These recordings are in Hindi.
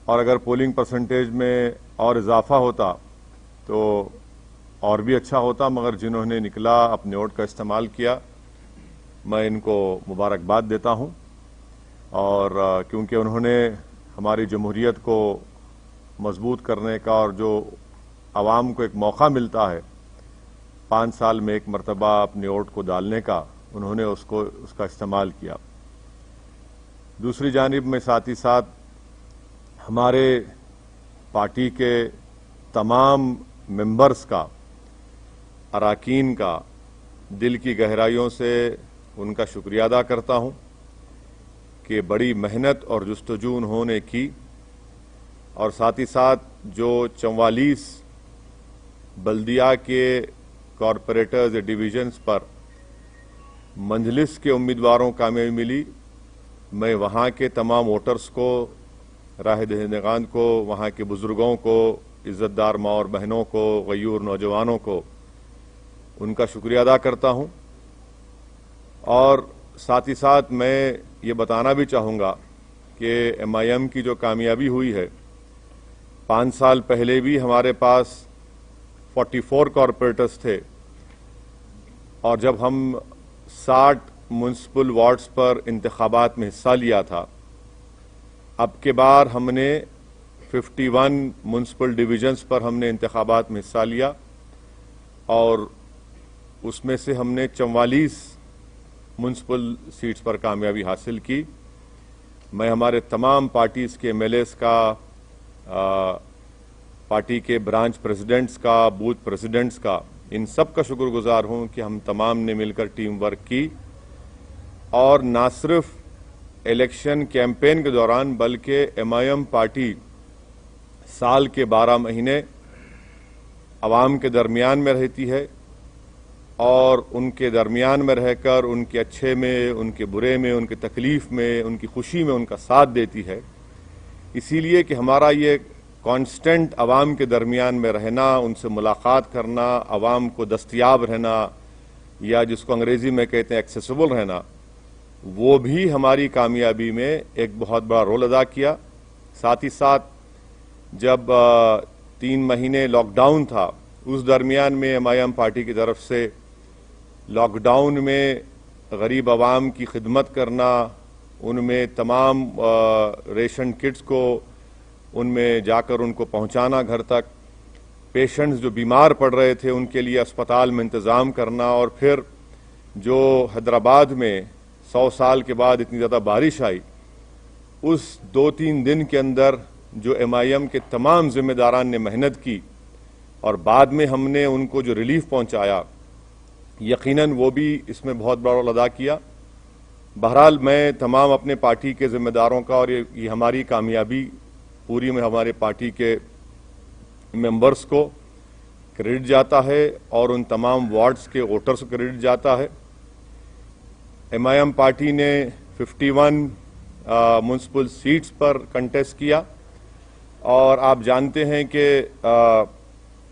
और अगर पोलिंग परसेंटेज में और इजाफा होता तो और भी अच्छा होता, मगर जिन्होंने निकला अपने वोट का इस्तेमाल किया, मैं इनको मुबारकबाद देता हूं। और क्योंकि उन्होंने हमारी जमहूरियत को मजबूत करने का और जो आवाम को एक मौका मिलता है 5 साल में एक मरतबा अपने वोट को डालने का, उन्होंने उसका इस्तेमाल किया। दूसरी जानिब में साथ ही साथ हमारे पार्टी के तमाम मेंबर्स का, अराकीन का दिल की गहराइयों से उनका शुक्रिया अदा करता हूं कि बड़ी मेहनत और जुस्तजू उन्होंने की, और साथ ही साथ जो 44 बल्दिया के कॉरपोरेटर्स डिवीजन्स पर मंजलिस के उम्मीदवारों को कामयाबी मिली। मैं वहां के तमाम वोटर्स को, राह दहिंदगान को, वहां के बुजुर्गों को, इज्जतदार माँ और बहनों को, गयूर नौजवानों को उनका शुक्रिया अदा करता हूं। और साथ ही साथ मैं ये बताना भी चाहूंगा कि MIM की जो कामयाबी हुई है, 5 साल पहले भी हमारे पास 44 कॉरपोरेटर्स थे, और जब हम 60 म्युनिसिपल वार्ड्स पर इंतखाबात में हिस्सा लिया था, अब के बार हमने 51 म्युनिसिपल डिवीजन्स पर हमने इंतखाबात में हिस्सा लिया, और उसमें से हमने 44 म्युनिसिपल सीट्स पर कामयाबी हासिल की। मैं हमारे तमाम पार्टीज के MLAs का, पार्टी के ब्रांच प्रेसिडेंट्स का, बूथ प्रेसिडेंट्स का, इन सब का शुक्रगुजार हूं कि हम तमाम ने मिलकर टीम वर्क की, और ना सिर्फ इलेक्शन कैंपेन के दौरान बल्कि MIM पार्टी साल के 12 महीने अवाम के दरमियान में रहती है, और उनके दरमियान में रहकर उनके अच्छे में, उनके बुरे में, उनके तकलीफ में, उनकी खुशी में उनका साथ देती है। इसीलिए कि हमारा ये कांस्टेंट अवाम के दरमियान में रहना, उनसे मुलाकात करना, अवाम को दस्तयाब रहना, या जिसको अंग्रेजी में कहते हैं एक्सेसिबल रहना, वो भी हमारी कामयाबी में एक बहुत बड़ा रोल अदा किया। साथ ही साथ जब 3 महीने लॉकडाउन था, उस दरमियान में MIM पार्टी की तरफ से लॉकडाउन में गरीब आवाम की खिदमत करना, उनमें तमाम रेशन किट्स को उनमें जाकर उनको पहुंचाना घर तक, पेशेंट्स जो बीमार पड़ रहे थे उनके लिए अस्पताल में इंतज़ाम करना, और फिर जो हैदराबाद में 100 साल के बाद इतनी ज़्यादा बारिश आई, उस 2-3 दिन के अंदर जो MIM के तमाम जिम्मेदारान ने मेहनत की, और बाद में हमने उनको जो रिलीफ पहुंचाया, यकीनन वो भी इसमें बहुत बड़ा रोल अदा किया। बहरहाल मैं तमाम अपने पार्टी के जिम्मेदारों का, और ये हमारी कामयाबी पूरी में हमारे पार्टी के मेंबर्स को क्रेडिट जाता है, और उन तमाम वार्ड्स के वोटर्स को क्रेडिट जाता है। MIM पार्टी ने 51 म्युनिसिपल सीट्स पर कंटेस्ट किया, और आप जानते हैं कि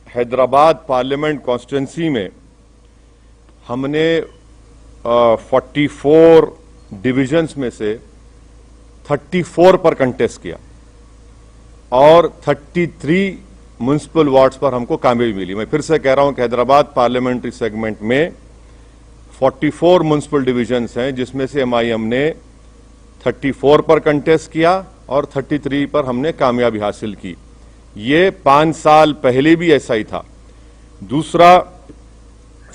हैदराबाद पार्लियामेंट कॉन्स्टिट्यूंसी में हमने 44 डिविजन्स में से 34 पर कंटेस्ट किया, और 33 म्युनिसिपल वार्ड्स पर हमको कामयाबी मिली। मैं फिर से कह रहा हूं कि हैदराबाद पार्लियामेंट्री सेगमेंट में 44 म्युनिसिपल डिविजन्स हैं, जिसमें से MIM ने 34 पर कंटेस्ट किया और 33 पर हमने कामयाबी हासिल की। ये 5 साल पहले भी ऐसा ही था। दूसरा,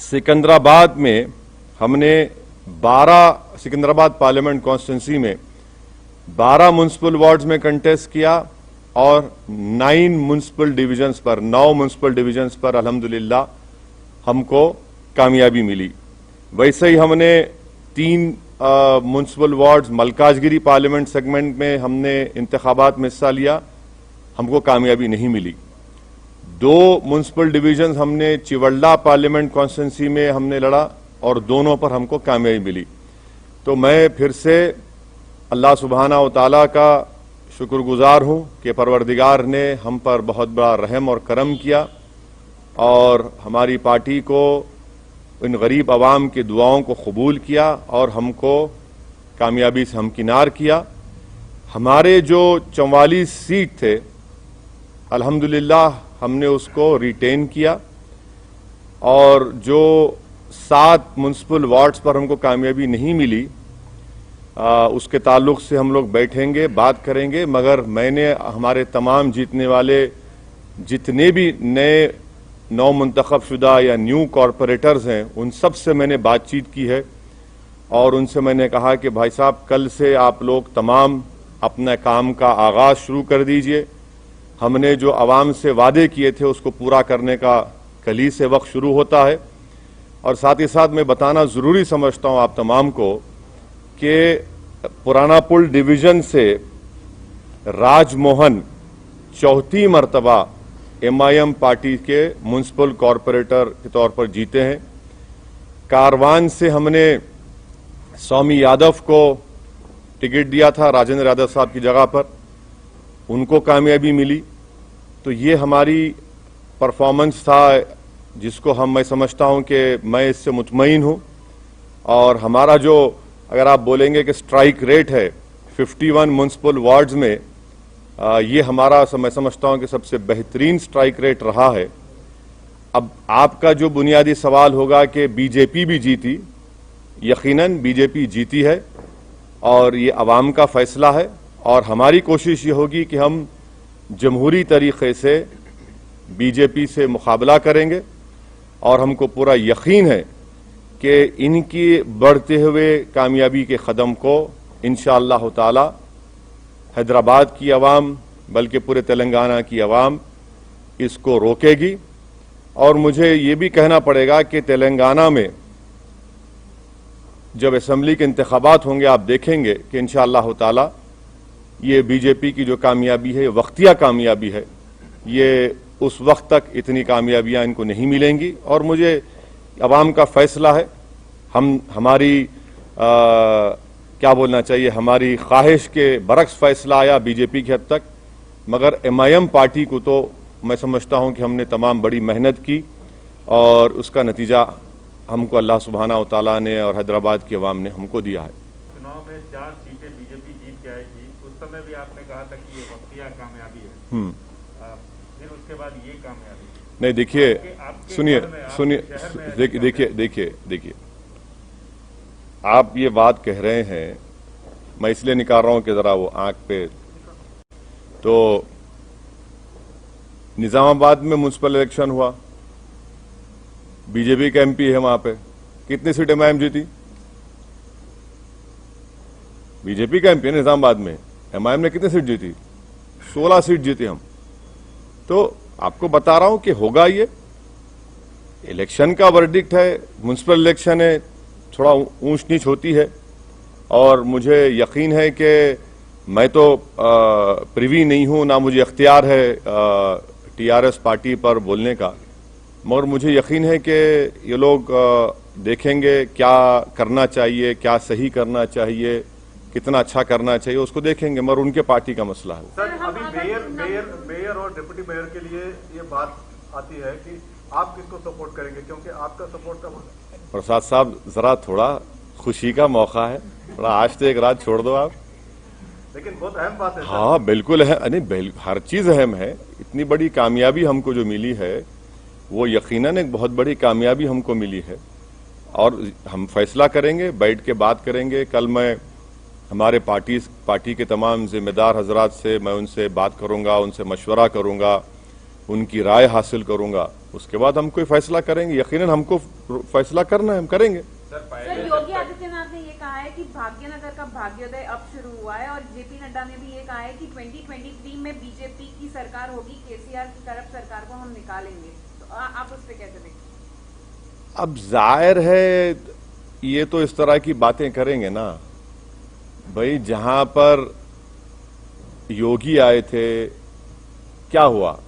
सिकंदराबाद में हमने 12, सिकंदराबाद पार्लियामेंट कॉन्स्टिट्यूंसी में 12 म्युनिसिपल वार्ड्स में कंटेस्ट किया, और 9 म्युनिसिपल डिविजन्स पर, 9 म्युनिसिपल डिविजन्स पर अल्हम्दुलिल्लाह हमको कामयाबी मिली। वैसे ही हमने 3 municipal wards Malkajgiri parliament segment में हमने इंतखाबात में हिस्सा लिया, हमको कामयाबी नहीं मिली। 2 म्युनिसिपल डिवीजन हमने चिवल्ला पार्लियामेंट कॉन्स्टिट्यूंसी में हमने लड़ा, और दोनों पर हमको कामयाबी मिली। तो मैं फिर से अल्लाह सुब्हाना व तआला का शुक्रगुजार हूं कि परवरदिगार ने हम पर बहुत बड़ा रहम और करम किया, और हमारी पार्टी को, इन गरीब आवाम की दुआओं को कबूल किया, और हमको कामयाबी से हमकिनार किया। हमारे जो 44 सीट थे, अल्हम्दुलिल्लाह हमने उसको रिटेन किया और जो 7 म्युनिसिपल वार्ड्स पर हमको कामयाबी नहीं मिली, उसके ताल्लुक से हम लोग बैठेंगे, बात करेंगे। मगर मैंने हमारे तमाम जीतने वाले जितने भी नए नौ मुंतखब शुदा या न्यू कॉरपोरेटर्स हैं, उन सब से मैंने बातचीत की है और उनसे मैंने कहा कि भाई साहब, कल से आप लोग तमाम अपने काम का आगाज शुरू कर दीजिए। हमने जो आवाम से वादे किए थे उसको पूरा करने का कल ही से वक्त शुरू होता है। और साथ ही साथ मैं बताना ज़रूरी समझता हूं आप तमाम को कि पुराना पुल डिवीज़न से राजमोहन चौथी मरतबा MIM पार्टी के म्युनिसिपल कॉरपोरेटर के तौर पर जीते हैं। कारवान से हमने स्वामी यादव को टिकट दिया था, राजेंद्र यादव साहब की जगह पर, उनको कामयाबी मिली। तो ये हमारी परफॉर्मेंस था जिसको मैं समझता हूं कि मैं इससे मुतमईन हूं। और हमारा जो, अगर आप बोलेंगे कि स्ट्राइक रेट है 51 म्युनिसिपल वार्ड्स में, ये हमारा मैं समझता हूं कि सबसे बेहतरीन स्ट्राइक रेट रहा है। अब आपका जो बुनियादी सवाल होगा कि बीजेपी भी जीती, यकीनन बीजेपी जीती है और ये अवाम का फैसला है। और हमारी कोशिश ये होगी कि हम जमहूरी तरीके से बीजेपी से मुकाबला करेंगे और हमको पूरा यकीन है कि इनकी बढ़ते हुए कामयाबी के कदम को इंशाअल्लाह ताला हैदराबाद की आवाम, बल्कि पूरे तेलंगाना की आवाम इसको रोकेगी। और मुझे ये भी कहना पड़ेगा कि तेलंगाना में जब असेंबली के इंतखाबात होंगे, आप देखेंगे कि इंशाअल्लाह ताला ये बीजेपी की जो कामयाबी है, वक्तिया कामयाबी है, ये उस वक्त तक इतनी कामयाबियां इनको नहीं मिलेंगी। और मुझे अवाम का फैसला है, हमारी क्या बोलना चाहिए, हमारी ख्वाहिश के बरक्स फैसला आया बीजेपी की हद तक। मगर MIM पार्टी को तो मैं समझता हूं कि हमने तमाम बड़ी मेहनत की और उसका नतीजा हमको अल्लाह सुब्हाना व तआला ने और हैदराबाद की आवाम ने हमको दिया है। चुनाव में 4 सीटें बीजेपी जीत के आई थी, उस समय भी आपने कहा था कि ये वक्तिया कामयाबी है। फिर उसके बाद ये कामयाबी नहीं, देखिए, सुनिए, देखिए, आप ये बात कह रहे हैं, मैं इसलिए निकाल रहा हूं कि जरा वो आंख पे, तो निजामाबाद में म्युनिसिपल इलेक्शन हुआ, बीजेपी का MP है वहां पे, कितनी सीटें MIM जीती? बीजेपी का MP है निजामाबाद में, MIM ने कितनी सीट जीती? 16 सीट जीती हम। तो आपको बता रहा हूं कि होगा ये, इलेक्शन का वर्डिक्ट है, म्युनिसिपल इलेक्शन है, थोड़ा ऊंच नीच होती है। और मुझे यकीन है कि मैं तो प्रिवी नहीं हूं, ना मुझे अख्तियार है TRS पार्टी पर बोलने का, मगर मुझे यकीन है कि ये लोग देखेंगे क्या करना चाहिए, क्या सही करना चाहिए, कितना अच्छा करना चाहिए, उसको देखेंगे, मगर उनके पार्टी का मसला है। सर, अभी मेयर और डिप्टी मेयर के लिए ये बात आती है कि आप किसको सपोर्ट करेंगे, क्योंकि आपका सपोर्ट अब प्रसाद साहब, जरा थोड़ा खुशी का मौका है, थोड़ा आज तो एक रात छोड़ दो आप। लेकिन बहुत अहम बात है। हाँ बिल्कुल है, नहीं हर चीज अहम है। इतनी बड़ी कामयाबी हमको जो मिली है वो यकीनन एक बहुत बड़ी कामयाबी हमको मिली है और हम फैसला करेंगे, बैठ के बात करेंगे। कल मैं हमारे पार्टी के तमाम जिम्मेदार हजरात से मैं उनसे बात करूंगा, उनसे मशवरा करूंगा, उनकी राय हासिल करूंगा, उसके बाद हम कोई फैसला करेंगे। यकीनन हमको फैसला करना है, हम करेंगे। सर, योगी आदित्यनाथ ने ये कहा है कि भाग्यनगर का भाग्योदय अब शुरू हुआ है और JP नड्डा ने भी ये कहा है कि 2023 में बीजेपी की सरकार होगी, KCR की करप्ट सरकार को हम निकालेंगे। तो आप उस पर कैसे देखते? अब जाहिर है ये तो इस तरह की बातें करेंगे ना भाई। जहां पर योगी आए थे क्या हुआ?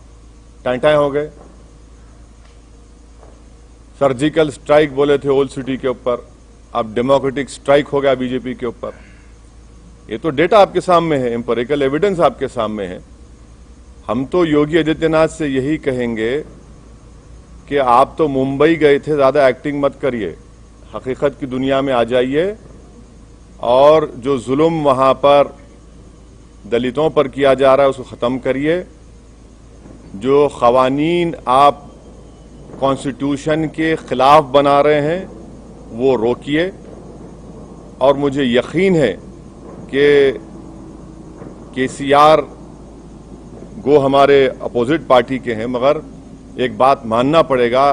टाइम हो गए। सर्जिकल स्ट्राइक बोले थे ओल्ड सिटी के ऊपर, अब डेमोक्रेटिक स्ट्राइक हो गया बीजेपी के ऊपर। ये तो डेटा आपके सामने है, एम्पिरिकल एविडेंस आपके सामने है। हम तो योगी आदित्यनाथ से यही कहेंगे कि आप तो मुंबई गए थे, ज्यादा एक्टिंग मत करिए, हकीकत की दुनिया में आ जाइए और जो जुल्म वहां पर दलितों पर किया जा रहा है उसको खत्म करिए। जो खवानीन आप कॉन्स्टिट्यूशन के खिलाफ बना रहे हैं वो रोकिए। और मुझे यकीन है कि केसीआर गो हमारे अपोजिट पार्टी के हैं, मगर एक बात मानना पड़ेगा,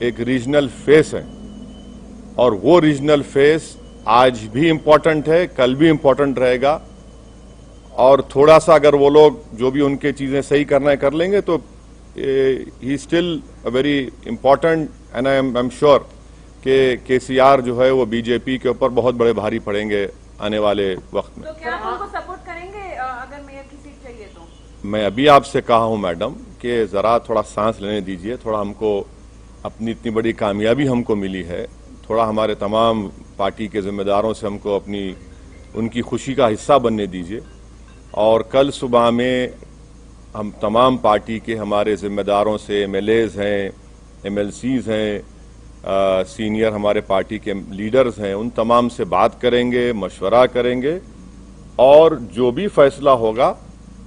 एक रीजनल फेस है और वो रीजनल फेस आज भी इम्पोर्टेंट है, कल भी इम्पोर्टेंट रहेगा। और थोड़ा सा अगर वो लोग जो भी उनके चीजें सही करना है कर लेंगे तो he still a very important and I am sure कि केसीआर जो है वो बीजेपी के ऊपर बहुत बड़े भारी पड़ेंगे आने वाले वक्त में। तो क्या आप उनको सपोर्ट करेंगे अगर मेयर की सीट चाहिए तो? मैं अभी आपसे कहा हूं मैडम कि जरा थोड़ा सांस लेने दीजिए, थोड़ा हमको अपनी इतनी बड़ी कामयाबी हमको मिली है, थोड़ा हमारे तमाम पार्टी के जिम्मेदारों से हमको अपनी उनकी खुशी का हिस्सा बनने दीजिए। और कल सुबह में हम तमाम पार्टी के हमारे जिम्मेदारों से, एमएलएज हैं, एमएलसीज हैं, सीनियर हमारे पार्टी के लीडर्स हैं, उन तमाम से बात करेंगे, मशवरा करेंगे और जो भी फैसला होगा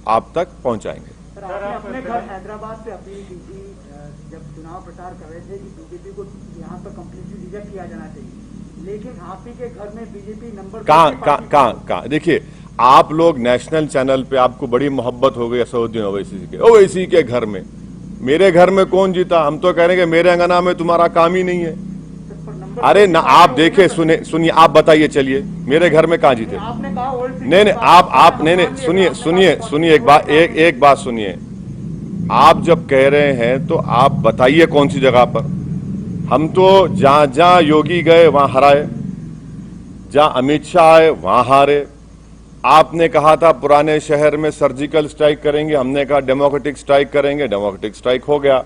आप तक पहुंचाएंगे। सर, आपने अपने घर हैदराबाद से अपील की थी जब चुनाव प्रचार कर रहे थे कि बीजेपी को यहाँ पर कंप्लीटली रिजेक्ट किया जाना चाहिए, लेकिन आप ही के घर में बीजेपी नंबर कहाँ देखिए, आप लोग नेशनल चैनल पे आपको बड़ी मोहब्बत हो गई असदुद्दीन ओवैसी के घर में। मेरे घर में कौन जीता? हम तो कह रहे हैं कि मेरे अंगना में तुम्हारा काम ही नहीं है। अरे ना, आप देखे सुनिए, आप बताइए, चलिए मेरे घर में कहाँ जीते? आपने कहा नहीं आप नहीं, सुनिए एक बात सुनिए। आप जब कह रहे हैं तो आप बताइए कौन सी जगह पर। हम तो जहां योगी गए वहां हराए, जहां अमित शाह आए वहां हारे। आपने कहा था पुराने शहर में सर्जिकल स्ट्राइक करेंगे, हमने कहा डेमोक्रेटिक स्ट्राइक करेंगे, डेमोक्रेटिक स्ट्राइक हो गया।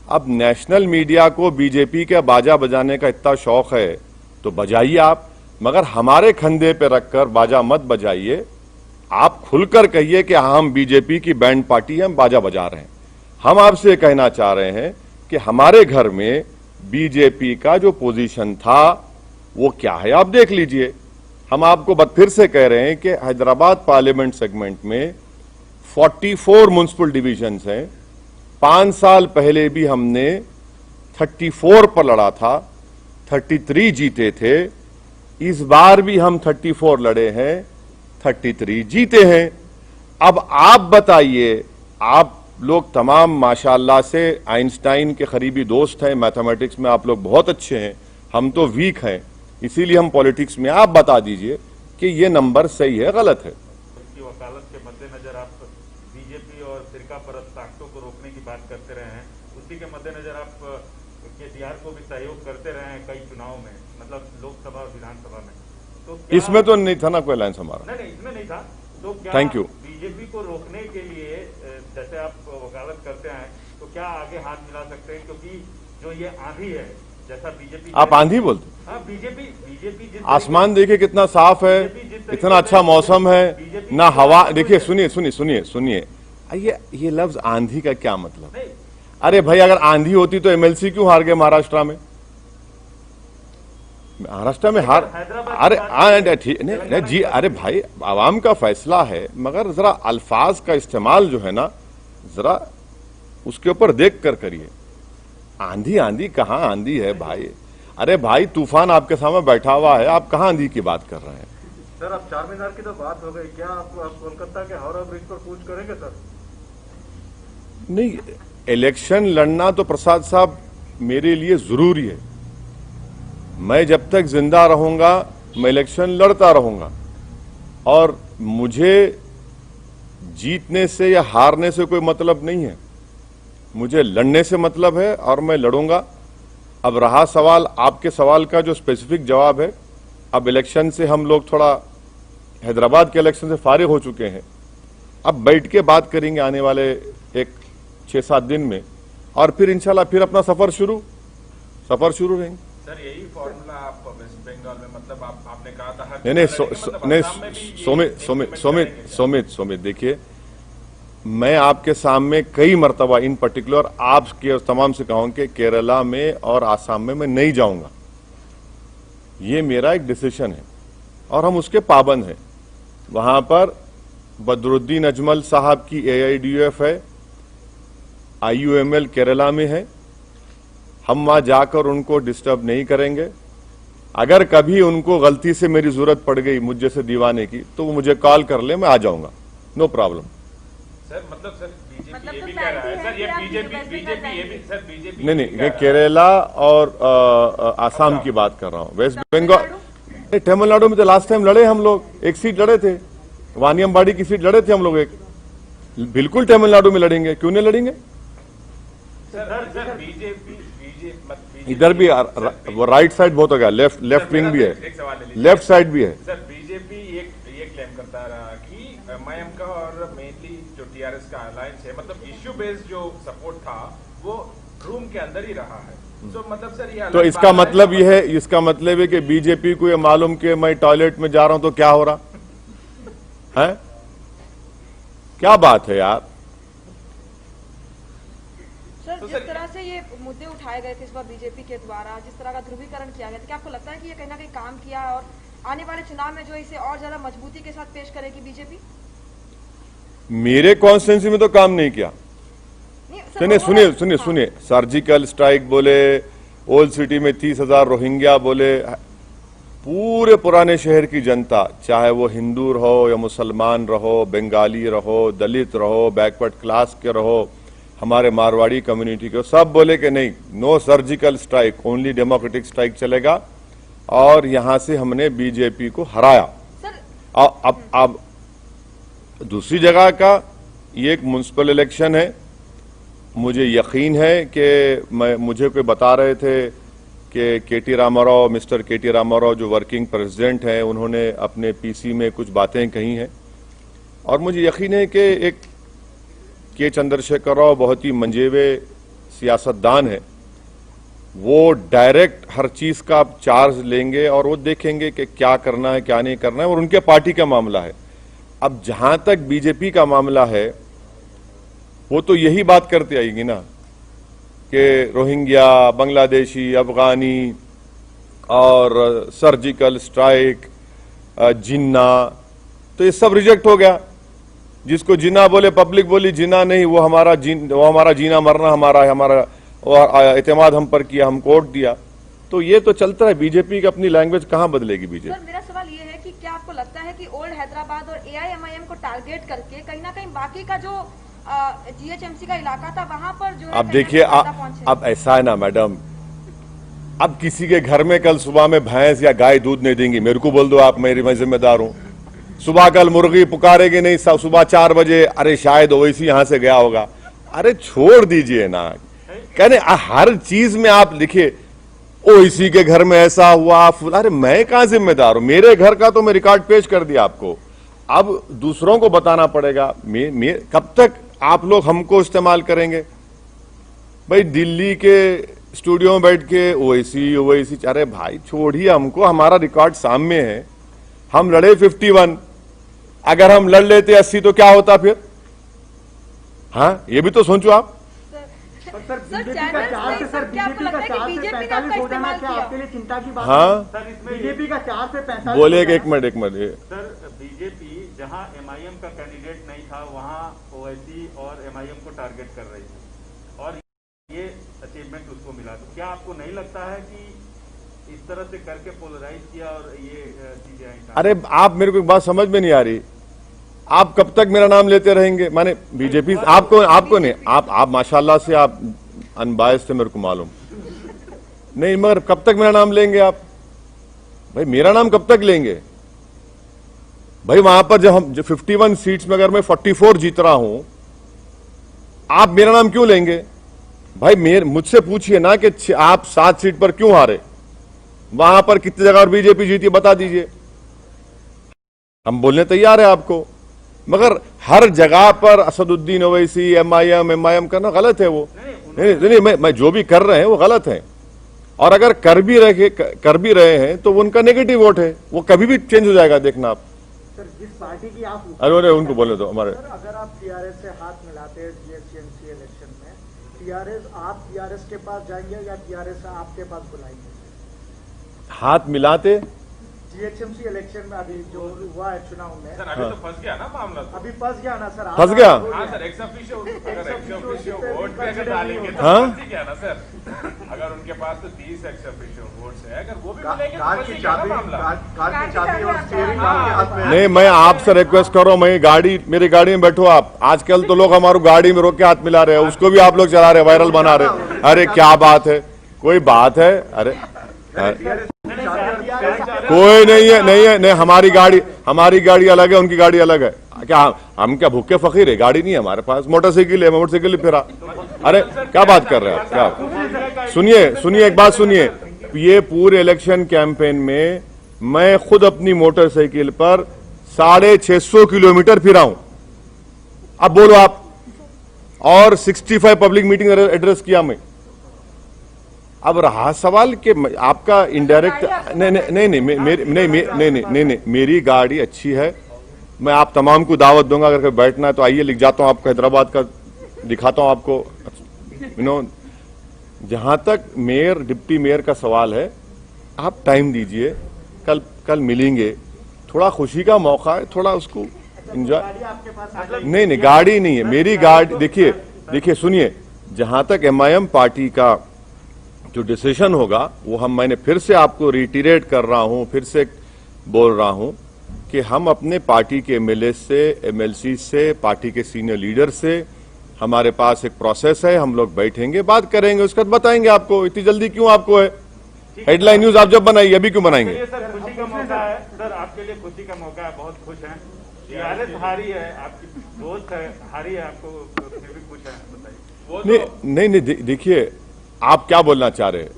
अब नेशनल मीडिया को बीजेपी के बाजा बजाने का इतना शौक है तो बजाइए आप, मगर हमारे कंधे पे रखकर बाजा मत बजाइए। आप खुलकर कहिए कि हम बीजेपी की बैंड पार्टी हैं, हम बाजा बजा रहे हैं। हम आपसे कहना चाह रहे हैं कि हमारे घर में बीजेपी का जो पोजीशन था वो क्या है आप देख लीजिए। हम आपको फिर से कह रहे हैं कि हैदराबाद पार्लियामेंट सेगमेंट में 44 म्युनिसिपल डिविजन्स हैं। 5 साल पहले भी हमने 34 पर लड़ा था, 33 जीते थे। इस बार भी हम 34 लड़े हैं, 33 जीते हैं। अब आप बताइए, आप लोग तमाम माशाअल्लाह से आइंस्टाइन के करीबी दोस्त हैं, मैथमेटिक्स में आप लोग बहुत अच्छे हैं, हम तो वीक हैं, इसीलिए हम पॉलिटिक्स में। आप बता दीजिए कि ये नंबर सही है गलत है। उसकी वकालत के मद्देनजर आप बीजेपी और फिरका परस्त ताकतों को रोकने की बात करते रहे हैं, उसी के मद्देनजर आप केसीआर को भी सहयोग करते रहे हैं कई चुनाव में, मतलब लोकसभा और विधानसभा में। तो इसमें तो नहीं था ना कोई अलायंस हमारा। नहीं, इसमें नहीं था। तो क्या थैंक यू। बीजेपी को रोकने के लिए जैसे आप वकालत करते हैं तो क्या आगे हाथ मिला सकते हैं? क्योंकि जो ये आंधी है, जैसा बीजेपी, आप आंधी बोलते? हाँ, बीजेपी आसमान देखिए कितना साफ है, इतना अच्छा मौसम है ना, हवा देखिए। सुनिए ये लफ्ज आंधी का क्या मतलब? अरे भाई, अगर आंधी होती तो एमएलसी क्यों हार गए महाराष्ट्र में? महाराष्ट्र में हार, अरे ठीक नहीं जी, अरे भाई आवाम का फैसला है, मगर जरा अल्फाज का इस्तेमाल जो है ना, जरा उसके ऊपर देख कर करिए। आंधी कहाँ आंधी है भाई? अरे भाई, तूफान आपके सामने बैठा हुआ है, आप कहाँ आंधी की बात कर रहे हैं? सर, अब चार मीनार की तो बात हो गई, क्या आप कोलकाता के हावड़ा ब्रिज पर कूच करेंगे सर? नहीं, इलेक्शन लड़ना तो प्रसाद साहब मेरे लिए जरूरी है। मैं जब तक जिंदा रहूंगा मैं इलेक्शन लड़ता रहूंगा, और मुझे जीतने से या हारने से कोई मतलब नहीं है, मुझे लड़ने से मतलब है और मैं लड़ूंगा। अब रहा सवाल आपके सवाल का जो स्पेसिफिक जवाब है, अब इलेक्शन से हम लोग थोड़ा हैदराबाद के इलेक्शन से फारिग हो चुके हैं, अब बैठ के बात करेंगे आने वाले एक 6-7 दिन में, और फिर इंशाल्लाह फिर अपना सफर शुरू रहेंगे। सर, यही फॉर्मूला आप वेस्ट बंगाल में, मतलब आपने कहा था नहीं, सोमित देखिए, मैं आपके सामने कई मर्तबा इन पर्टिकुलर आपके तमाम से कहूं कि केरला में और आसाम में मैं नहीं जाऊंगा। ये मेरा एक डिसीजन है और हम उसके पाबंद हैं। वहां पर बदरुद्दीन अजमल साहब की AIDUF है, IUML केरला में है। हम वहां जाकर उनको डिस्टर्ब नहीं करेंगे। अगर कभी उनको गलती से मेरी जरूरत पड़ गई मुझ जैसे दीवाने की, तो वो मुझे कॉल कर ले, मैं आ जाऊंगा, नो प्रॉब्लम। सर मतलब सर बीजेपी मतलब ये तो भी कह रहा है फैक्ट सर, ये है कि बीजेपी आप बीजेपी ये भी सर बीजेपी नहीं, ये केरला और आसाम की बात कर रहा हूं। वेस्ट बंगाल, तमिलनाडु में तो लास्ट टाइम लड़े हम लोग, एक सीट लड़े थे, वानियमबाड़ी की सीट लड़े थे हम लोग एक। बिल्कुल तमिलनाडु में लड़ेंगे, क्यों नहीं लड़ेंगे? सर बीजेपी इधर भी वो राइट साइड बहुत हो गया, लेफ्ट विंग भी है, एक सवाल ले लीजिए। लेफ्ट साइड भी है। सर बीजेपी ये क्लेम करता रहा कि MIM का और मेनली जो TRS का अलायंस है, मतलब इश्यू बेस्ड जो सपोर्ट था वो रूम के अंदर ही रहा है। तो मतलब सर ये तो इसका मतलब ये है, इसका मतलब है कि बीजेपी को ये मालूम कि मैं टॉयलेट में जा रहा हूं तो क्या हो रहा है? क्या बात है यार? सर जिस तरह से ये मुद्दे उठाए गए थे इस बार बीजेपी के द्वारा, जिस तरह का ध्रुवीकरण किया गया था, क्या आपको लगता है कि ये कहीं ना कहीं काम किया और आने वाले चुनाव में जो इसे और ज्यादा मजबूती के साथ पेश करेगी बीजेपी? मेरे कॉन्स्टिट्यूंसी में तो काम नहीं किया। नहीं सुनिए, सर्जिकल स्ट्राइक बोले, ओल्ड सिटी में 30,000 रोहिंग्या बोले, पूरे पुराने शहर की जनता, चाहे वो हिंदू रहो या मुसलमान रहो, बंगाली रहो, दलित रहो, बैकवर्ड क्लास के रहो, हमारे मारवाड़ी कम्युनिटी के, सब बोले कि नहीं, no surgical strike, only democratic strike चलेगा। और यहां से हमने बीजेपी को हराया। अब दूसरी जगह का ये एक म्युनिसिपल इलेक्शन है। मुझे यकीन है कि मुझे कोई बता रहे थे कि KT Rama Rao, mister KT Rama Rao जो वर्किंग प्रेसिडेंट हैं, उन्होंने अपने PC में कुछ बातें कही हैं, और मुझे यकीन है कि एक K चंद्रशेखर राव बहुत ही मंजेवे सियासतदान है, वो डायरेक्ट हर चीज का चार्ज लेंगे और वो देखेंगे कि क्या करना है क्या नहीं करना है, और उनके पार्टी का मामला है। अब जहां तक बीजेपी का मामला है, वो तो यही बात करते आएगी ना कि रोहिंग्या, बांग्लादेशी, अफगानी और सर्जिकल स्ट्राइक, जिन्ना, तो ये सब रिजेक्ट हो गया। जिसको जिन्ना बोले, पब्लिक बोली जिन्ना नहीं, वो हमारा जीना मरना हमारा एतमाद हम पर किया, हम कोर्ट दिया। तो ये तो चलता है, बीजेपी की अपनी लैंग्वेज कहां बदलेगी बीजेपी? सर मेरा सवाल ये है कि क्या आपको लगता है कि ओल्ड हैदराबाद और AIMIM को टारगेट करके कहीं ना कहीं बाकी का जो GHMC का इलाका था वहां पर जो अब देखिए, अब ऐसा है ना मैडम, अब किसी के घर में कल सुबह में भैंस या गाय दूध नहीं देंगी, मेरे को बोल दो आप, मैं जिम्मेदार हूं। सुबह कल मुर्गी पुकारेगी नहीं, सुबह 4 बजे, अरे शायद ओवैसी यहां से गया होगा। अरे छोड़ दीजिए ना, कहने हर चीज में आप लिखिए ओवैसी के घर में ऐसा हुआ, अरे मैं कहां जिम्मेदार हूं? मेरे घर का तो मैं रिकॉर्ड पेश कर दिया आपको, अब दूसरों को बताना पड़ेगा। कब तक आप लोग हमको इस्तेमाल करेंगे? भाई दिल्ली के स्टूडियो में बैठ के ओवैसी, अरे भाई छोड़िए हमको, हमारा रिकॉर्ड सामने है। हम लड़े 51, अगर हम लड़ लेते 80 तो क्या होता फिर? हाँ, ये भी तो सोचो आप। सर बीजेपी का 4 से 45 हो जाना क्या आपके लिए चिंता की बात? हाँ, बीजेपी का 4 से 45 बोले एक मिनट सर, बीजेपी जहां MIM का कैंडिडेट नहीं था वहां ओवैसी और MIM को टारगेट कर रही थी और ये अचीवमेंट उसको मिला। तो क्या आपको नहीं लगता है कि इस तरह से करके पोलराइज किया और ये चीजें आई? अरे आप, मेरे को एक बात समझ में नहीं आ रही, आप कब तक मेरा नाम लेते रहेंगे? माने बीजेपी आपको नहीं, आप माशाल्लाह से आप अनबायस थे, मेरे को मालूम नहीं, मगर कब तक मेरा नाम लेंगे आप? भाई मेरा नाम कब तक लेंगे भाई? वहां पर जो 51 सीट्स में अगर मैं 44 जीत रहा हूं, आप मेरा नाम क्यों लेंगे? भाई मुझसे पूछिए ना कि आप 7 सीट पर क्यों हारे, वहां पर कितनी जगह और बीजेपी जीती, बता दीजिए, हम बोलने तैयार है आपको। मगर हर जगह पर असदुद्दीन ओवैसी, MIM करना गलत है। वो नहीं, मैं जो भी कर रहे हैं वो गलत है, और अगर कर भी रहे हैं तो उनका नेगेटिव वोट है, वो कभी भी चेंज हो जाएगा, देखना आप। सर जिस पार्टी की आप, अरे उनको बोलने दो हमारे। सर अगर आप TRS से हाथ मिलाते हैं GHMC इलेक्शन में, आप TRS के पास जाएंगे या TRS आपके पास बुलाएंगे? हाथ मिलाते जीएचएमसी इलेक्शन में अभी जो हुआ है चुनाव में, सर अभी तो फंस गया ना मामला तो। अभी फंस गया ना सर? फंस गया? हाँ सर, एक्स ऑफिशियो वोट भी अगर डालेंगे तो हाँ? फंस ही गया ना सर। अगर उनके पास तो 30 एक्स ऑफिशियो वोट्स है, अगर वो भी मिलेंगे तो कार फंस की ही गया ना चाबी मामला। कार की चाबी और स्टीयरिंग आपके हाथ में है। नहीं, मैं आपसे रिक्वेस्ट कर रहा हूं, मैं गाड़ी, मेरी गाड़ी में बैठो आप। आजकल तो लोग हमारी गाड़ी में रोक के हाथ मिला रहे हैं, उसको भी आप लोग चला रहे हैं, वायरल बना रहे हैं। अरे क्या बात है, कोई बात है? अरे कोई नहीं है, नहीं, हमारी गाड़ी अलग है, उनकी गाड़ी अलग है। क्या हम क्या भूखे फकीर है? गाड़ी नहीं है हमारे पास, मोटरसाइकिल है, मोटरसाइकिल फिरा। अरे क्या बात कर रहे हैं आप? क्या? सुनिए एक बात सुनिए, ये पूरे इलेक्शन कैंपेन में मैं खुद अपनी मोटरसाइकिल पर 650 किलोमीटर फिरा हूं। अब बोलो आप। और 65 पब्लिक मीटिंग एड्रेस किया मैं। अब रहा सवाल कि आपका इनडायरेक्ट, नहीं, मेरी गाड़ी अच्छी है। मैं आप तमाम को दावत दूंगा, अगर कहीं बैठना है तो आइए, लिख जाता हूं आपको, हैदराबाद का दिखाता हूं आपको। जहां तक मेयर डिप्टी मेयर का सवाल है, आप टाइम दीजिए, कल मिलेंगे। थोड़ा खुशी का मौका है, थोड़ा उसको एंजॉय। नहीं, गाड़ी नहीं है मेरी गाड़ी। देखिए सुनिए, जहां तक MIM पार्टी का जो डिसीजन होगा वो मैंने फिर से आपको रिटीरेट कर रहा हूं, फिर से बोल रहा हूं कि हम अपने पार्टी के MLA से, MLC से, पार्टी के सीनियर लीडर से, हमारे पास एक प्रोसेस है, हम लोग बैठेंगे, बात करेंगे, उसके बाद बताएंगे आपको। इतनी जल्दी क्यों आपको है? हेडलाइन न्यूज आप जब बनाइए, अभी क्यों बनाएंगे? सर खुशी का मौका है सर, आपके लिए खुशी का मौका है, बहुत खुश हैं। TRS हारी है, आपकी दोस्त है, हारी है, आपको फिर भी खुश है, बताइए। नहीं, देखिए आप क्या बोलना चाह रहे हैं?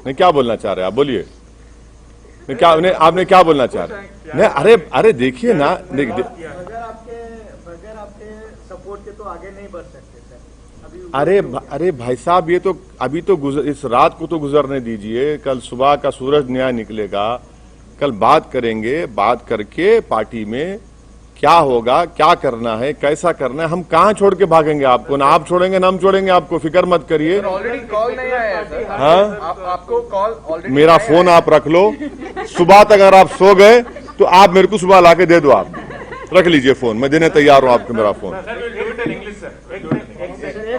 नहीं, क्या बोलना चाह रहे हैं आप? बोलिए। आपने क्या बोलना चाह रहे हैं? नहीं, अरे देखिए ना, बगैर आपके सपोर्ट के तो आगे नहीं बढ़ सकते सर। अरे भाई साहब, ये तो अभी तो इस रात को तो गुजरने दीजिए, कल सुबह का सूरज नया निकलेगा, कल बात करेंगे, बात करके पार्टी में क्या होगा, क्या करना है, कैसा करना है। हम कहां छोड़ के भागेंगे आपको? ना आप छोड़ेंगे ना हम छोड़ेंगे आपको, फिक्र मत करिए। ऑलरेडी कॉल नहीं आया है सर। हाँ, आपको कॉल ऑलरेडी, मेरा फोन आप रख लो, सुबह तक अगर आप सो गए तो आप मेरे को सुबह लाके दे दो। आप रख लीजिए फोन, मैं देने तैयार हूं आपको मेरा फोन। एक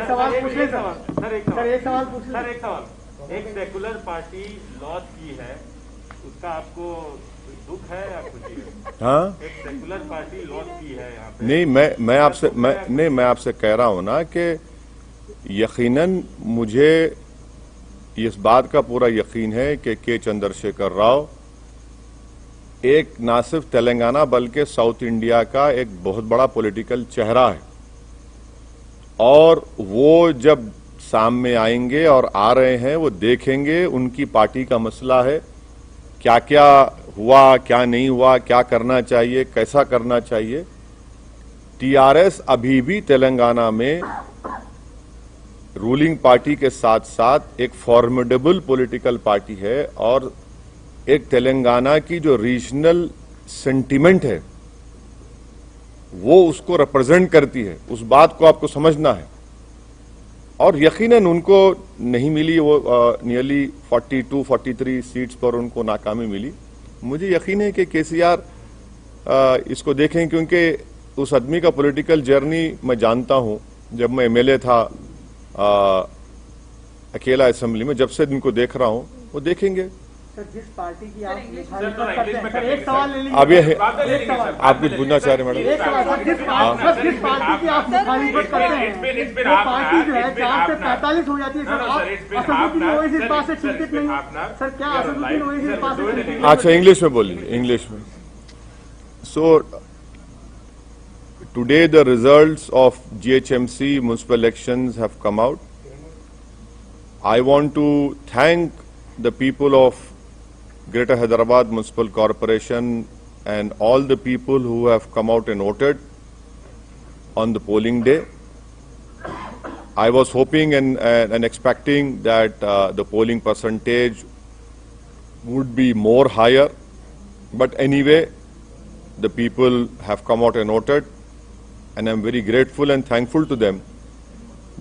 सवाल पूछ ले सर, एक सवाल पूछ ले। सर एक सवाल, एक सेकुलर पार्टी लॉस की है, उसका आपको दुख है या खुशी है? हाँ, एक सेकुलर पार्टी लॉस की है यहाँ पे। नहीं, मैं आपसे कह रहा हूं ना कि यकीनन मुझे इस बात का पूरा यकीन है कि के चंद्रशेखर राव एक ना सिर्फ तेलंगाना बल्कि साउथ इंडिया का एक बहुत बड़ा पॉलिटिकल चेहरा है। और वो जब सामने आएंगे और आ रहे हैं, वो देखेंगे, उनकी पार्टी का मसला है, क्या क्या हुआ, क्या नहीं हुआ, क्या करना चाहिए, कैसा करना चाहिए। TRS अभी भी तेलंगाना में रूलिंग पार्टी के साथ साथ एक फॉर्मिडेबल पॉलिटिकल पार्टी है और एक तेलंगाना की जो रीजनल सेंटिमेंट है वो उसको रिप्रेजेंट करती है। उस बात को आपको समझना है। और यकीनन उनको नहीं मिली, वो नियरली 42-43 सीट्स पर उनको नाकामी मिली। मुझे यकीन है कि KCR इसको देखें, क्योंकि उस आदमी का पॉलिटिकल जर्नी मैं जानता हूं। जब मैं MLA था अकेला असेंबली में, जब से इनको देख रहा हूं, वो देखेंगे। सर जिस पार्टी की आप मुखालिफत करते हैं, सर एक सवाल ले लीजिए। अब ये एक सवाल आप कुछ पूछना चाह रहे हैं मैडम? एक सवाल सर, जिस पार्टी की आप मुखालिफत करते हैं, वो पार्टी जो है 4 से 45 हो जाती है सर। आप असदुद्दीन ओवैसी इस बात से चिंतित नहीं है सर? क्या असदुद्दीन ओवैसी इस बात से चिंतित नहीं? अच्छा, इंग्लिश में बोलिए, इंग्लिश में। So today the results of GHMC municipal elections have come out. I want to thank the people of Greater Hyderabad Municipal Corporation and all the people who have come out and voted on the polling day. I was hoping and expecting that the polling percentage would be more higher, but anyway, the people have come out and voted, and I'm very grateful and thankful to them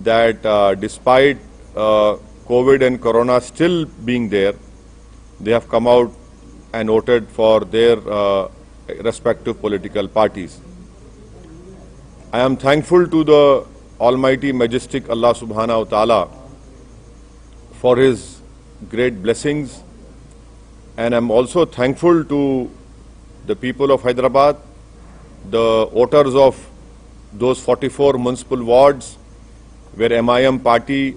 that despite COVID and Corona still being there, they have come out and voted for their respective political parties. I am thankful to the Almighty Majestic Allah Subhanahu wa Ta'ala for His great blessings, and I am also thankful to the people of Hyderabad, the voters of those 44 municipal wards where MIM party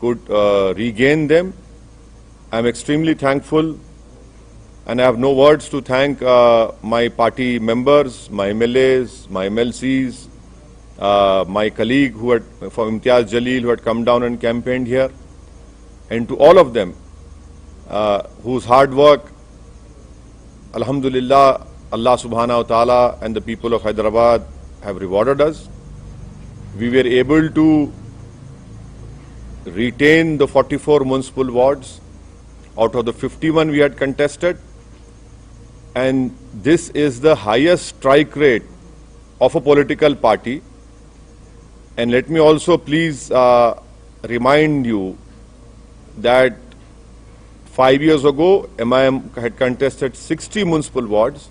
could regain them. I am extremely thankful, and I have no words to thank my party members, my MLAs, my MLCs, my colleague from Imtiaz Jaleel who had come down and campaigned here, and to all of them whose hard work, Alhamdulillah, Allah Subhanahu wa Ta'ala and the people of Hyderabad have rewarded us. We were able to retain the 44 municipal wards out of the 51 we had contested, and this is the highest strike rate of a political party. And let me also please remind you that 5 years ago MIM had contested 60 municipal wards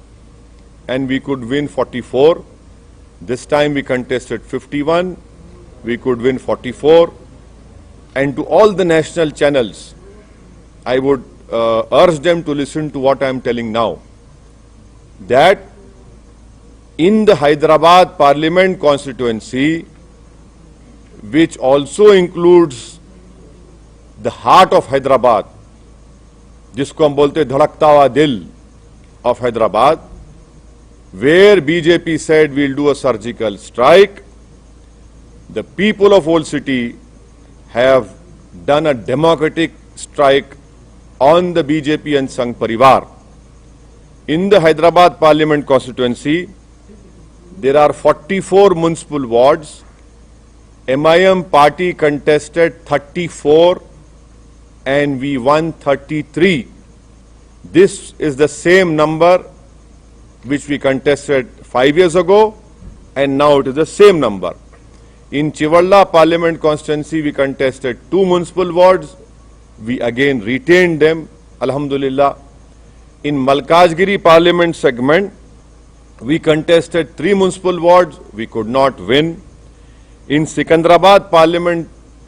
and we could win 44. This time we contested 51, we could win 44. And to all the national channels, I would urge them to listen to what I am telling now, that in the Hyderabad Parliament constituency, which also includes the heart of Hyderabad, जिसको हम बोलते धड़कता हुआ दिल of Hyderabad, where BJP said we'll do a surgical strike, the people of Old City have done a democratic strike on the BJP and Sangh Parivar. In the Hyderabad Parliament constituency, there are 44 municipal wards. MIM party contested 34 and we won 33. This is the same number which we contested 5 years ago, and now it is the same number. In Chivalla Parliament constituency, we contested 2 municipal wards. We again retained them, Alhamdulillah. In Malkajgiri Parliament segment, we contested 3 municipal wards. We could not win. In Sikandrabad Parliament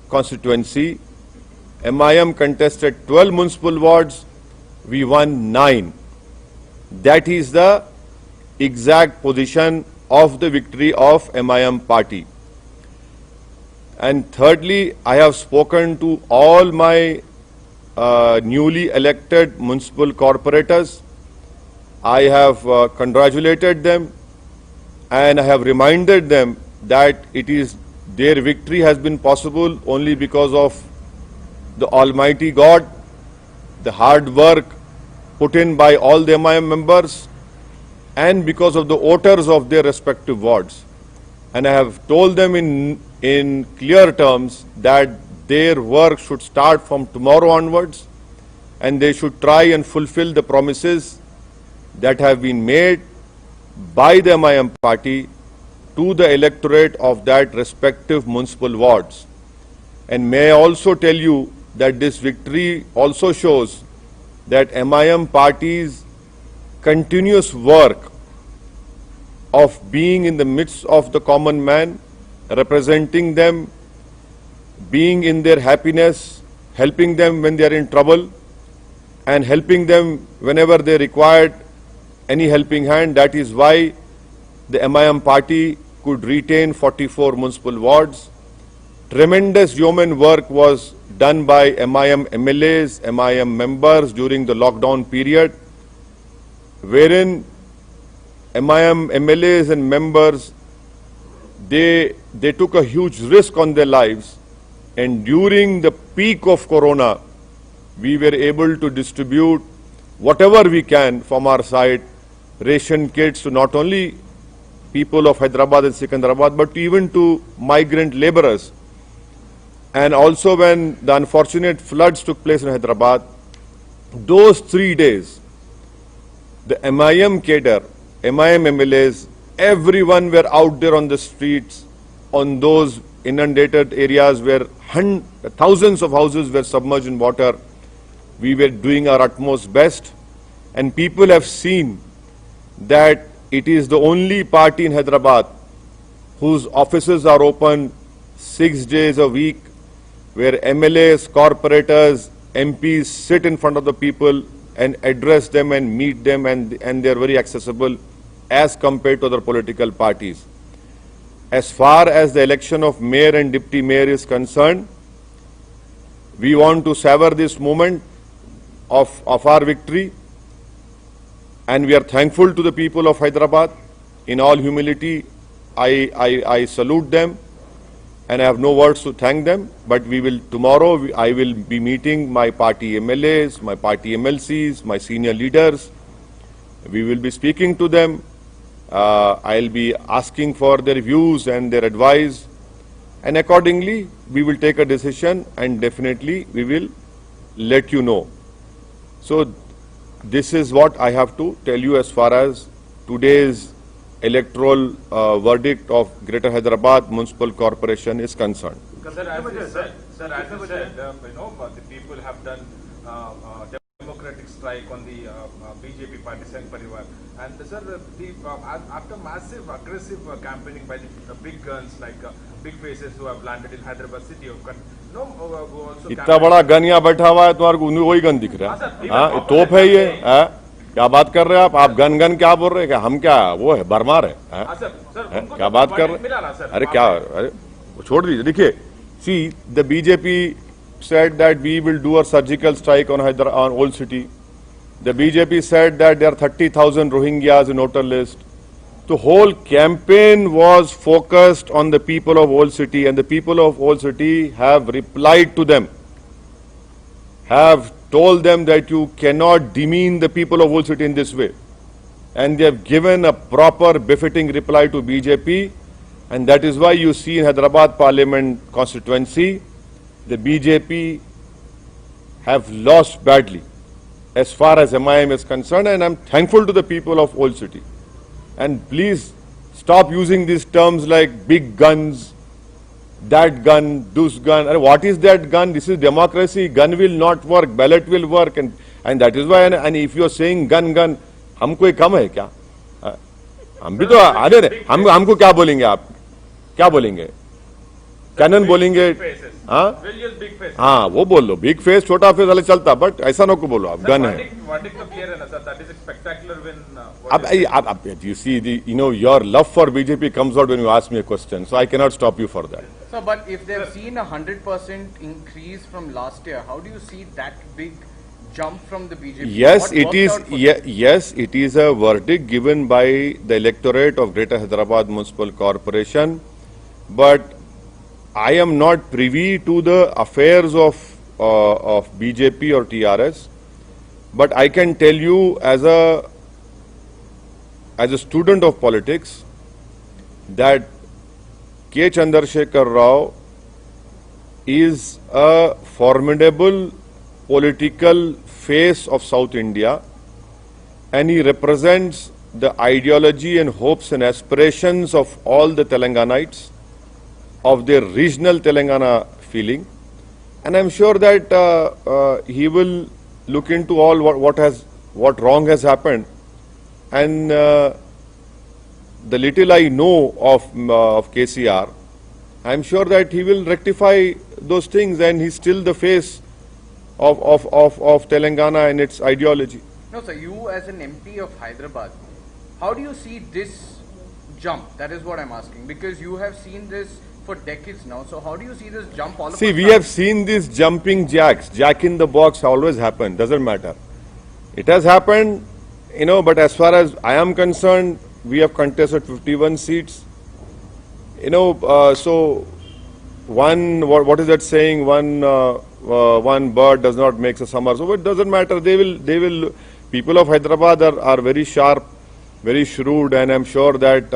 constituency, MIM contested 12 municipal wards. We won 9. That is the exact position of the victory of MIM party. And thirdly, I have spoken to all my newly elected municipal corporators. I have congratulated them and I have reminded them that their victory has been possible only because of the Almighty God, the hard work put in by all the MIM members, and because of the voters of their respective wards. And I have told them in clear terms that their work should start from tomorrow onwards, and they should try and fulfill the promises that have been made by the MIM party to the electorate of that respective municipal wards. And may I also tell you that this victory also shows that MIM party's continuous work of being in the midst of the common man, representing them, being in their happiness, helping them when they are in trouble, and helping them whenever they required any helping hand. That is why the MIM party could retain 44 municipal wards. Tremendous yeoman work was done by MIM MLAs, MIM members during the lockdown period, wherein MIM MLAs and members, they took a huge risk on their lives, and during the peak of Corona, we were able to distribute whatever we can from our side, ration kits to not only people of Hyderabad and Sikandrabad, but even to migrant laborers. And also when the unfortunate floods took place in Hyderabad, those 3 days, the MIM cadre, MIM MLAs, everyone were out there on the streets, on those inundated areas where thousands of houses were submerged in water. We were doing our utmost best, and people have seen that it is the only party in Hyderabad whose offices are open 6 days a week, where MLAs, corporators, MPs sit in front of the people and address them and meet them, and they are very accessible as compared to other political parties. As far as the election of mayor and deputy mayor is concerned, we want to savor this moment of our victory, and we are thankful to the people of Hyderabad. In all humility, I salute them, and I have no words to thank them. But tomorrow I will be meeting my party MLAs, my party MLCs, my senior leaders. We will be speaking to them. I'll be asking for their views and their advice, and accordingly we will take a decision, and definitely we will let you know. So this is what I have to tell you as far as today's electoral verdict of Greater Hyderabad Municipal Corporation is concerned. Sir, as you said, the people have done democratic strike on the BJP party Sangh Parivar, and sir, after massive aggressive campaigning by the big guns like big faces who have landed in Hyderabad city, इतना बड़ा गन यहाँ बैठा हुआ है, तुम्हारे को वही गन दिख रहा है? हाँ, तोप है ये? क्या बात कर रहे हैं आप गन क्या बोल रहे हैं? हम क्या वो है, बरमार है? क्या बात कर रहे हैं? अरे क्या, अरे छोड़ दीजिए. देखिए, see, the BJP said that we will do a surgical strike on Old City. The BJP said that there are 30,000 Rohingyas in voter list. The whole campaign was focused on the people of Old City, and the people of Old City have replied to them, have told them that you cannot demean the people of Old City in this way. And they have given a proper befitting reply to BJP, and that is why you see in Hyderabad Parliament constituency, the BJP have lost badly as far as MIM is concerned, and I'm thankful to the people of Old City. And please stop using these terms like big guns, that gun, this gun. What is that gun? This is democracy. Gun will not work, ballot will work, and that is why. And if you are saying gun, हम कोई कम है क्या? हम भी तो अरे हमको क्या बोलेंगे आप? क्या बोलेंगे? कैनन बोलेंगे? हाँ, वो बोल लो. बिग फेस, छोटा फेस वाले चलता, बट ऐसा ना को बोलो आप. गन है. अब you see, your love for BJP comes out when you ask me a question, so I cannot stop you for that. So, but if they've seen 100% increase from last year, how do you see that big jump from the BJP? Yes, it is. Yes, it is a verdict given by the electorate of Greater Hyderabad Municipal Corporation, but I am not privy to the affairs of BJP or TRS. But I can tell you, as a student of politics, that K. Chandrasekhar Rao is a formidable political face of South India, and he represents the ideology and hopes and aspirations of all the Telanganites, of their regional Telangana feeling. And I'm sure that he will look into all what wrong has happened, and the little I know of KCR, I'm sure that he will rectify those things, and he's still the face of Telangana and its ideology. No, sir, you as an MP of Hyderabad, how do you see this jump? That is what I'm asking, because you have seen this for decades now. So how do you see this jump all of a sudden? See, we have seen these jumping jacks. Jack in the box always happen. Doesn't matter. It has happened, but as far as I am concerned, we have contested 51 seats. So what is that saying? One bird does not make a summer. So it doesn't matter. They will. People of Hyderabad are very sharp, very shrewd, and I'm sure that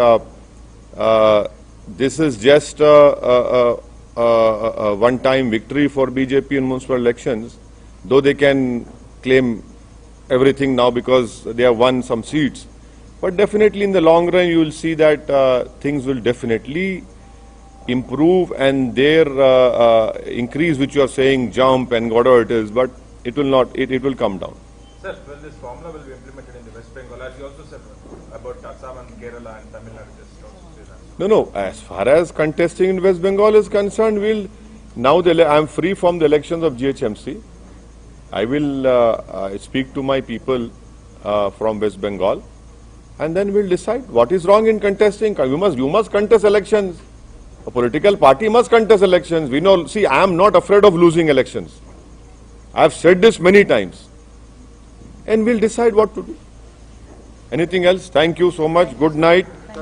this is just a one-time victory for BJP in municipal elections, though they can claim everything now because they have won some seats. But definitely in the long run, you will see that things will definitely improve, and their increase, which you are saying, jump and whatever it is, but it will not. It will come down. Sir, well, this formula will be implemented in the West Bengal, as you also said about Assam and Kerala and Tamil Nadu. Just also say that. No. As far as contesting in West Bengal is concerned, I am free from the elections of GHMC. I will speak to my people from West Bengal, and then we'll decide what is wrong in contesting. You must contest elections. A political party must contest elections. We know. See, I am not afraid of losing elections. I have said this many times, and we'll decide what to do. Anything else? Thank you so much. Good night.